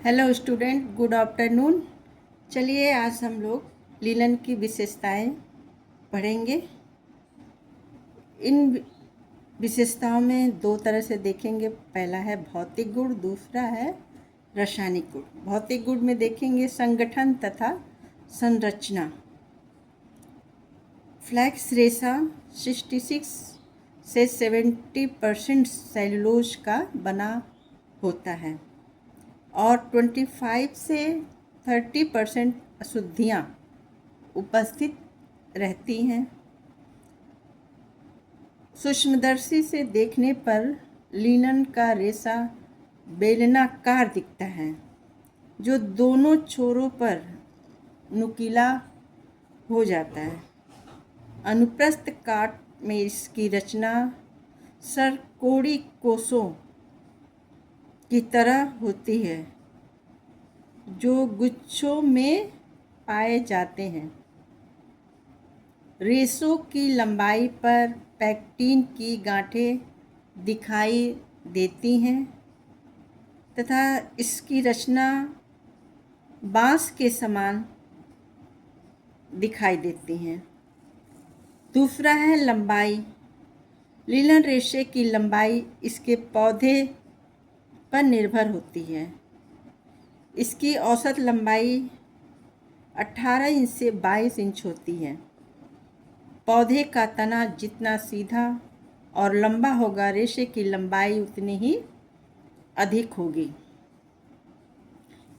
Hello student, good afternoon. चलिए आज हम लोग लिनन की विशेषताएं पढ़ेंगे। इन विशेषताओं में दो तरह से देखेंगे। पहला है भौतिक गुण, दूसरा है रासायनिक गुण। भौतिक गुण में देखेंगे संगठन तथा संरचना। फ्लैक्स रेशा 66 से 70% सेलुलोज का बना होता है और 25 से 30% अशुद्धियाँ उपस्थित रहती हैं। सूक्ष्मदर्शी से देखने पर लिनन का रेशा बेलनाकार दिखता है, जो दोनों छोरों पर नुकीला हो जाता है। अनुप्रस्थ काट में इसकी रचना सरकोड़ी कोषों की तरह होती है, जो गुच्छों में पाए जाते हैं। रेशों की लंबाई पर पैक्टिन की गांठें दिखाई देती हैं तथा इसकी रचना बांस के समान दिखाई देती हैं। दूसरा है लंबाई। लिनन रेशे की लंबाई इसके पौधे पर निर्भर होती है। इसकी औसत लंबाई 18 इंच से 22 इंच होती है। पौधे का तना जितना सीधा और लंबा होगा, रेशे की लंबाई उतनी ही अधिक होगी।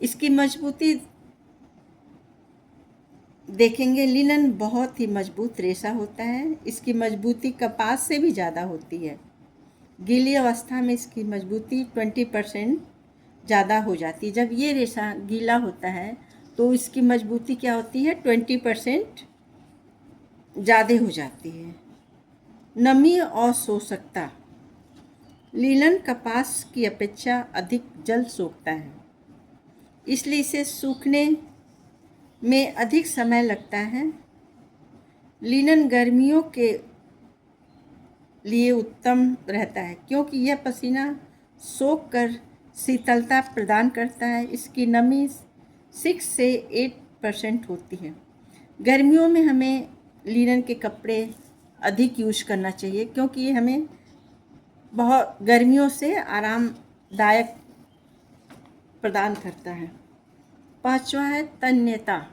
इसकी मजबूती देखेंगे। लिनन बहुत ही मजबूत रेशा होता है। इसकी मजबूती कपास से भी ज़्यादा होती है। गीली अवस्था में इसकी मजबूती 20% ज़्यादा हो जाती है। जब ये रेशा गीला होता है तो इसकी मजबूती क्या होती है? 20% ज़्यादा हो जाती है। नमी और सोखता। लिनन कपास की अपेक्षा अधिक जल सोखता है, इसलिए इसे सूखने में अधिक समय लगता है। लिनन गर्मियों के लिए उत्तम रहता है, क्योंकि यह पसीना सोख कर शीतलता प्रदान करता है। इसकी नमी 6 से 8% होती है। गर्मियों में हमें लिनन के कपड़े अधिक यूज करना चाहिए, क्योंकि ये हमें बहुत गर्मियों से आरामदायक प्रदान करता है। पांचवा है तन्यता।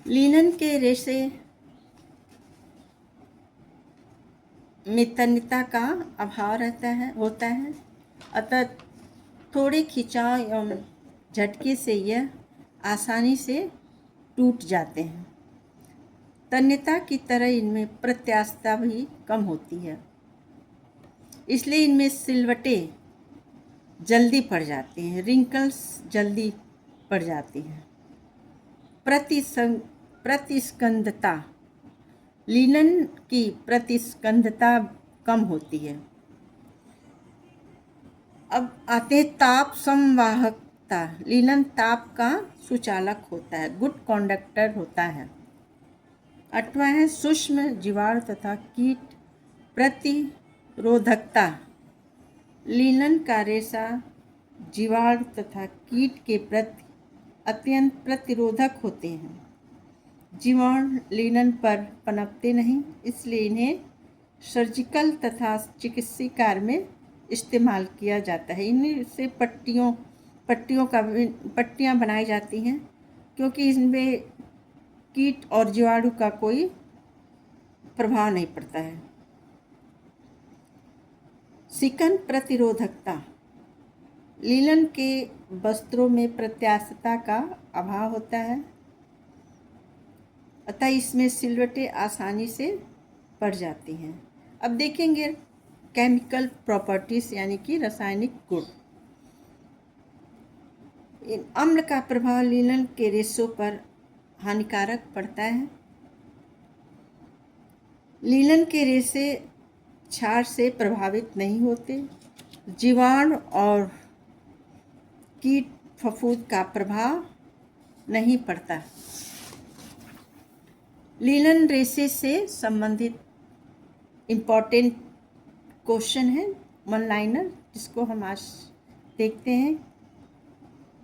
लिनन के रेशे में तन्यता का अभाव होता है, अतः थोड़े खिंचाव एवं झटके से यह आसानी से टूट जाते हैं। तन्यता की तरह इनमें प्रत्यास्थता भी कम होती है, इसलिए इनमें सिलवटें जल्दी पड़ जाती हैं, रिंकल्स जल्दी पड़ जाती हैं। प्रतिस्कंदता। लिनन की प्रतिस्कंदता कम होती है। अब आते हैं ताप संवाहकता। लिनन ताप का सुचालक होता है, गुड कंडक्टर होता है। 8वां है सूक्ष्म जीवाणु तथा कीट प्रतिरोधकता। लिनन का रेशा जीवाणु तथा कीट के प्रति अत्यंत प्रतिरोधक होते हैं। जीवाणु लिनन पर पनपते नहीं, इसलिए इन्हें सर्जिकल तथा चिकित्सीय कार्य में इस्तेमाल किया जाता है। इनमें से पट्टियाँ बनाई जाती हैं, क्योंकि इनमें कीट और जीवाणु का कोई प्रभाव नहीं पड़ता है। सिकन प्रतिरोधकता। लिनन के वस्त्रों में प्रत्यास्थता का अभाव होता है, अतः इसमें सिलवटें आसानी से पड़ जाती हैं। अब देखेंगे केमिकल प्रॉपर्टीज, यानी कि रासायनिक गुण। अम्ल का प्रभाव लिनन के रेशों पर हानिकारक पड़ता है। लिनन के रेशे क्षार से प्रभावित नहीं होते। जीवाणु और कीट फफूंद का प्रभाव नहीं पड़ता। लिनन रेशे से संबंधित इम्पॉर्टेंट क्वेश्चन है, वन लाइनर, जिसको हम आज देखते हैं।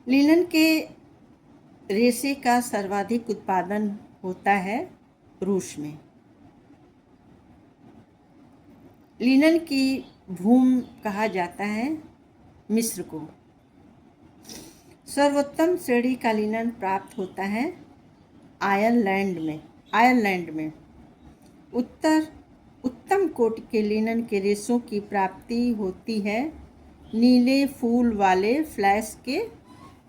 लिनन के रेशे का सर्वाधिक उत्पादन होता है रूस में। लिनन की भूमि कहा जाता है मिस्र को। सर्वोत्तम श्रेणी का लिनन प्राप्त होता है आयरलैंड में। उत्तम कोटि के लिनन के रेशों की प्राप्ति होती है नीले फूल वाले फ्लैश के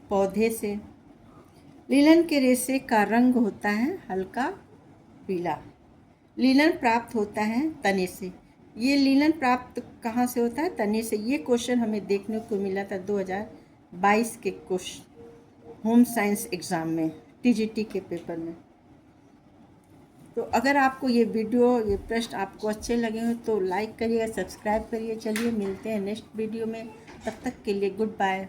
पौधे से। लिनन के रेशे का रंग होता है हल्का पीला। लिनन प्राप्त होता है तने से। ये लिनन प्राप्त कहाँ से होता है? तने से। ये क्वेश्चन हमें देखने को मिला था 2022 के होम साइंस एग्ज़ाम में, टीजीटी के पेपर में। तो अगर आपको ये प्रश्न आपको अच्छे लगे हो तो लाइक करिएगा, सब्सक्राइब करिए। चलिए मिलते हैं नेक्स्ट वीडियो में, तब तक के लिए गुड बाय।